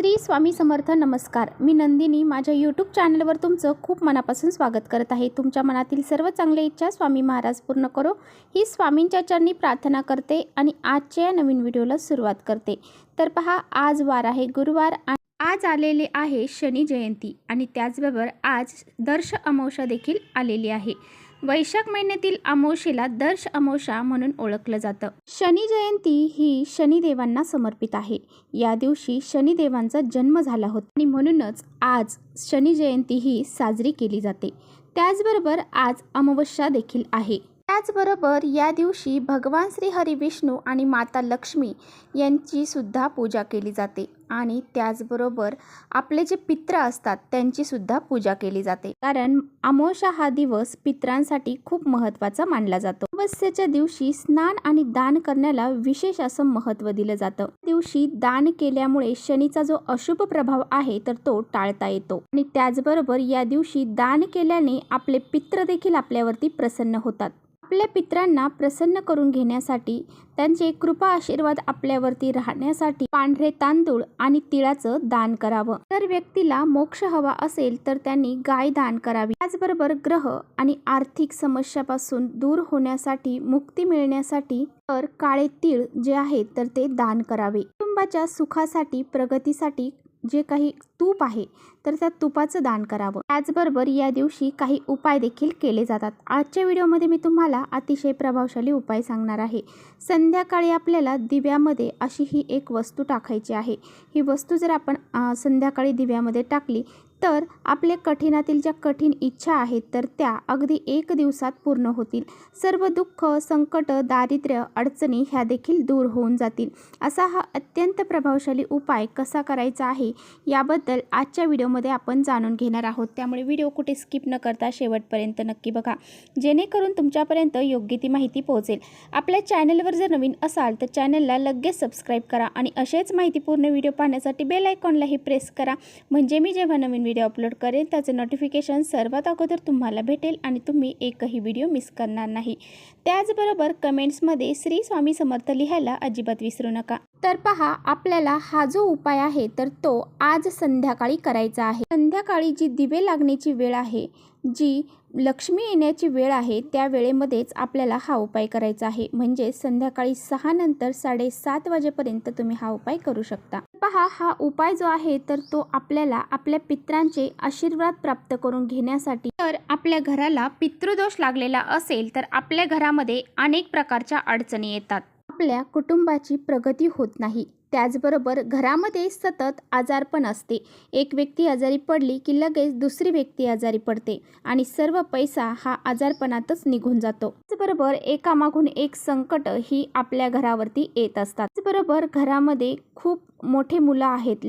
श्री स्वामी समर्थ. नमस्कार, मी नंदिनी माझ्या यूट्यूब चॅनलवर तुमचं खूप मनापासून स्वागत करत आहे. तुमच्या मनातील सर्व चांगल्या इच्छा स्वामी महाराज पूर्ण करो ही स्वामींच्या चरणी प्रार्थना करते आणि आजच्या नवीन व्हिडिओला सुरुवात करते. तर पहा, आज वार आहे गुरुवार. आज आलेले आहे शनी जयंती आणि त्याचबरोबर आज दर्श अमावस्या देखील आलेली आहे. वैशाख महिन्यातील अमावस्येला दर्श अमावस्या म्हणून ओळखलं जातं. शनी जयंती ही शनिदेवांना समर्पित आहे. या दिवशी शनिदेवांचा जन्म झाला होता आणि म्हणूनच आज शनी जयंती ही साजरी केली जाते. त्याचबरोबर आज अमावस्या देखील आहे. त्याचबरोबर या दिवशी भगवान श्री हरी विष्णू आणि माता लक्ष्मी यांची सुद्धा पूजा केली जाते आणि त्याचबरोबर आपले जे पित्र असतात त्यांची सुद्धा पूजा केली जाते. कारण अमावस्या हा दिवस पित्रांसाठी खूप महत्त्वाचा मानला जातो. अमावस्येच्या दिवशी स्नान आणि दान करण्याला विशेष असं महत्त्व दिलं जातं. दिवशी दान केल्यामुळे शनीचा जो अशुभ प्रभाव आहे तर तो टाळता येतो आणि त्याचबरोबर या दिवशी दान केल्याने आपले पित्र देखील आपल्यावरती प्रसन्न होतात. आपल्या पित्रांना प्रसन्न करून घेण्यासाठी त्यांचे कृपा आशीर्वाद आपल्यावरती राहण्यासाठी पांढरे तांदूळ आणि तिळाचं दान करावं. जर व्यक्तीला मोक्ष हवा असेल तर त्यांनी गाय दान करावी. त्याचबरोबर ग्रह आणि आर्थिक समस्यापासून दूर होण्यासाठी, मुक्ती मिळण्यासाठी तर काळे तीळ जे आहेत तर ते दान करावे. कुटुंबाच्या सुखासाठी, प्रगतीसाठी जे काही तूप आहे तर त्या तुपाचं दान करावं. त्याचबरोबर या दिवशी काही उपाय देखील केले जातात. आजच्या व्हिडिओमध्ये मी तुम्हाला अतिशय प्रभावशाली उपाय सांगणार आहे. संध्याकाळी आपल्याला दिव्यामध्ये अशी ही एक वस्तू टाकायची आहे. ही वस्तू जर आपण संध्याकाळी दिव्यामध्ये टाकली तर आपल्या कठीणातील ज्या कठीण इच्छा आहेत तर त्या अगदी 1 दिवसात पूर्ण होतील. सर्व दुःख, संकट, दारिद्र्य, अडचणी ह्या देखील दूर होऊन जातील. असा हा अत्यंत प्रभावशाली उपाय कसा करायचा आहे याबद्दल आजच्या व्हिडिओमध्ये आपण जाणून घेणार आहोत. त्यामुळे व्हिडिओ कुठे स्किप न करता शेवटपर्यंत नक्की बघा, जेणेकरून तुमच्यापर्यंत योग्य ती माहिती पोहोचेल. आपल्या चॅनलवर जर नवीन असाल तर चॅनलला लगेच सबस्क्राईब करा आणि असेच माहितीपूर्ण व्हिडिओ पाहण्यासाठी बेल आयकॉनलाही प्रेस करा. म्हणजे मी जेव्हा नवीन व्हिडिओ अपलोड करेन त्याचे नोटिफिकेशन सर्वात अगोदर तुम्हाला भेटेल आणि तुम्ही एकही व्हिडिओ मिस करणार नाही. त्याचबरोबर कमेंट्समध्ये श्री स्वामी समर्थ लिहायला अजिबात विसरू नका. तर पहा, आपल्याला हा जो उपाय आहे तर तो आज संध्याकाळी करायचा आहे. संध्याकाळी जी दिवे लागण्याची वेळ आहे, जी लक्ष्मी येण्याची वेळ आहे, त्या वेळेमध्येच आपल्याला हा उपाय करायचा आहे. म्हणजे संध्याकाळी 6 नंतर 7:30 वाजेपर्यंत तुम्ही हा उपाय करू शकता. पहा, हा उपाय जो आहे तर तो आपल्याला आपल्या पित्रांचे आशीर्वाद प्राप्त करून घेण्यासाठी. तर आपल्या घराला पितृदोष लागलेला असेल तर आपल्या घरामध्ये अनेक प्रकारच्या अडचणी येतात. आपल्या कुटुंबाची प्रगती होत नाही. त्याचबरोबर घरामध्ये सतत आजारपण असते. एक व्यक्ती आजारी पडली की लगेच दुसरी व्यक्ती आजारी पडते आणि सर्व पैसा हा आजारपणातच निघून जातो. त्याचबरोबर एकामागून एक संकट ही आपल्या घरावरती येत असतात. त्याचबरोबर घरामध्ये खूप मोठे मुलं आहेत,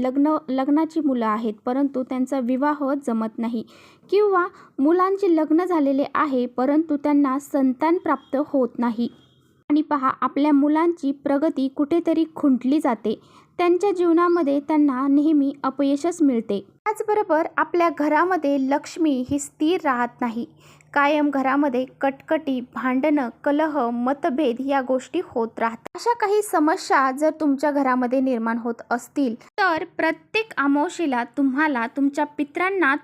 लग्नाची मुलं आहेत, परंतु त्यांचा विवाह जमत नाही किंवा मुलांचे लग्न झालेले आहे परंतु त्यांना संतान प्राप्त होत नाही. आणि पहा, आपल्या मुलांची प्रगती कुठेतरी खुंटली जाते. त्यांच्या जीवनामध्ये त्यांना नेहमी अपयशच मिळते. त्याचबरोबर आपल्या घरामध्ये लक्ष्मी ही स्थिर राहत नाही. कायम घरामध्ये कटकटी, भांडणं, कलह, मतभेद या गोष्टी होत राहतात. अशा काही समस्या जर तुमच्या घरामध्ये निर्माण होत असतील तर प्रत्येक अमावस्येला तुम्हाला तुमच्या पित्रांना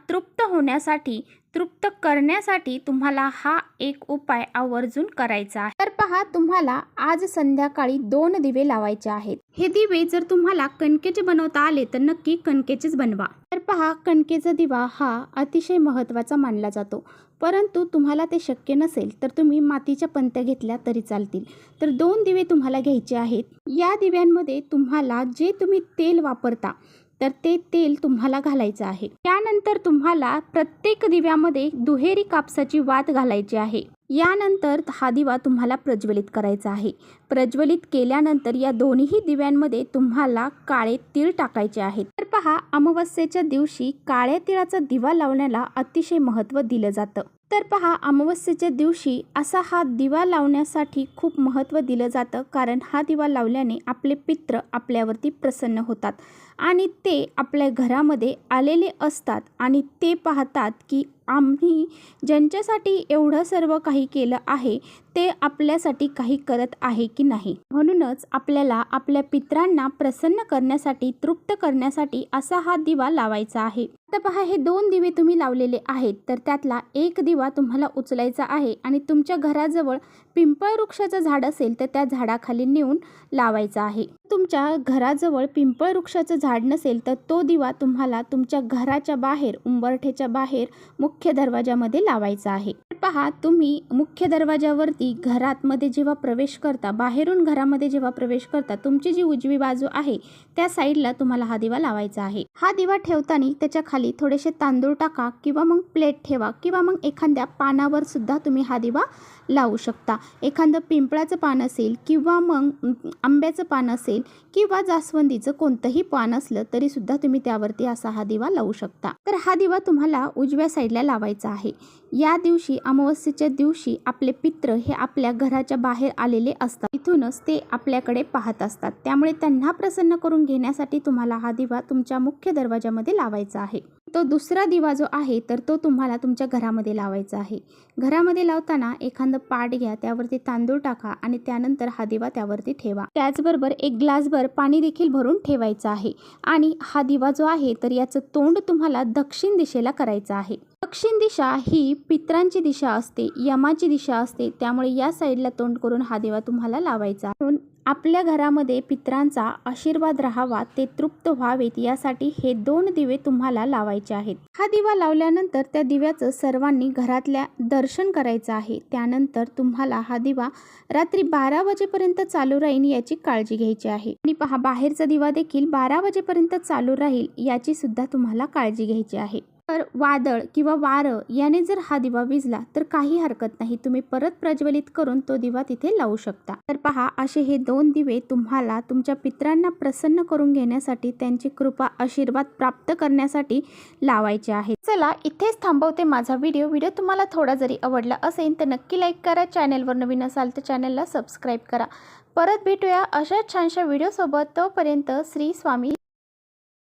तृप्त करण्यासाठी तुम्हाला हा एक उपाय आवर्जून करायचा आहे. तर पहा, तुम्हाला आज संध्याकाळी 2 दिवे लावायचे आहेत. हे दिवे जर तुम्हाला कणकेचे बनवता आले तर नक्की कणकेचेच बनवा. तर पहा, कणकेचा दिवा हा अतिशय महत्त्वाचा मानला जातो. परंतु तुम्हाला ते शक्य नसेल तर तुम्ही मातीच्या पंत्या घेतल्या तरी चालतील. तर 2 दिवे तुम्हाला घ्यायचे आहेत. या दिव्यांमध्ये तुम्हाला जे तुम्ही तेल वापरता तर ते तेल तुम्हाला घालायचं आहे. त्यानंतर तुम्हाला प्रत्येक दिव्यामध्ये दुहेरी कापसाची वात घालायची आहे. यानंतर हा दिवा तुम्हाला प्रज्वलित करायचा आहे. प्रज्वलित केल्यानंतर या दोन्ही दिव्यांमध्ये तुम्हाला काळे तीळ टाकायचे आहेत. तर पहा, अमावस्येच्या दिवशी काळ्या तिळाचा दिवा लावण्याला अतिशय महत्त्व दिलं जातं. तर पहा, अमावस्येच्या दिवशी असा हा दिवा लावण्यासाठी खूप महत्त्व दिलं जातं. कारण हा दिवा लावल्याने आपले पित्र आपल्यावरती प्रसन्न होतात आणि ते आपल्या घरामध्ये आलेले असतात आणि ते पाहतात की आम्ही ज्यांच्यासाठी एवढं सर्व काही केलं आहे ते आपल्यासाठी काही करत आहे की नाही। म्हणूनच आपल्याला आपल्या पितरांना प्रसन्न करण्यासाठी, तृप्त करण्यासाठी असा हा दिवा लावायचा आहे। आता पहा, हे 2 दिवे तुम्ही लावलेले आहेत, तर त्यातला एक दिवा तुम्हाला उचलायचा आहे आणि तुमच्या घराजवळ पिंपळ वृक्षाचं झाड असेल तर त्या झाडाखाली नेऊन लावायचा आहे। तुमच्या घराजवळ पिंपळ वृक्षाचं झाड नसेल तर तो दिवा तुम्हाला तुमच्या घराच्या बाहेर, उंबरठ्याच्या बाहेर मुख्य दरवाजामध्ये लावायचा आहे। पहा, तुम्ही मुख्य दरवाजावरती घरामध्ये जेव्हा प्रवेश करता, बाहेरून घरामध्ये जेव्हा प्रवेश करता, तुमची जी उजवी बाजू आहे त्या साईडला तुम्हाला हा दिवा लावायचा आहे। हा दिवा ठेवताना त्याच्या खाली थोडेसे तांदूळ टाका किंवा मग प्लेट ठेवा किंवा मग एखाद्या पानावर सुद्धा तुम्ही हा दिवा लावू शकता। एखादं पिंपळाचं पान असेल किंवा मग आंब्याचं पान असेल किंवा जास्वंदीचं कोणतंही पान असलं तरी सुद्धा तुम्ही त्यावरती असा हा दिवा लावू शकता। तर हा दिवा तुम्हाला उजव्या साईडला लावायचा आहे। या दिवशी, अमावस्येच्या दिवशी, आपले पित्र हे आपल्या घराच्या बाहेर आलेले असतात, इथूनच ते आपल्याकडे पाहत असतात। त्यामुळे त्यांना प्रसन्न करून घेण्यासाठी तुम्हाला हा दिवा तुमच्या मुख्य दरवाजामध्ये लावायचा आहे। तो दुसरा दिवा जो आहे तर तो तुम्हाला तुमच्या घरामध्ये लावायचा आहे। घरामध्ये लावताना एखादं पाट घ्या, त्यावरती तांदूळ टाका आणि त्यानंतर हा दिवा त्यावरती ठेवा। त्याचबरोबर एक ग्लासभर पाणी देखील भरून ठेवायचं आहे आणि हा दिवा जो आहे तर याचं तोंड तुम्हाला दक्षिण दिशेला करायचं आहे। दक्षिण दिशा ही पितरांची दिशा असते, यमाची दिशा असते, त्यामुळे या साईडला तोंड करून हा दिवा तुम्हाला लावायचा। म्हणून आपल्या घरामध्ये पितरांचा आशीर्वाद राहावा, ते तृप्त व्हावेत यासाठी हे 2 दिवे तुम्हाला लावायचे आहेत। हा दिवा लावल्यानंतर त्या दिव्याचं सर्वांनी घरातल्या दर्शन करायचं आहे। त्यानंतर तुम्हाला हा दिवा रात्री 12 वाजेपर्यंत चालू राहील याची काळजी घ्यायची आहे। आणि पहा, बाहेरचा दिवा देखील 12 वाजेपर्यंत चालू राहील याची सुद्धा तुम्हाला काळजी घ्यायची आहे। तर वादळ किंवा वारं याने जर हा दिवा विझला तर काही हरकत नाही, तुम्ही परत प्रज्वलित करून तो दिवा तिथे लावू शकता। तर पहा, असे हे 2 दिवे तुम्हाला तुमच्या पितरांना प्रसन्न करून घेण्यासाठी, त्यांची कृपा, आशीर्वाद प्राप्त करण्यासाठी लावायचे आहेत। चला, इथेच थांबवते माझा व्हिडिओ तुम्हाला थोडा जरी आवडला असेल तर नक्की लाईक करा। चॅनलवर नवीन असाल तर चॅनलला सबस्क्राईब करा। परत भेटूया अशा छानशा व्हिडिओ सोबत। तोपर्यंत श्री स्वामी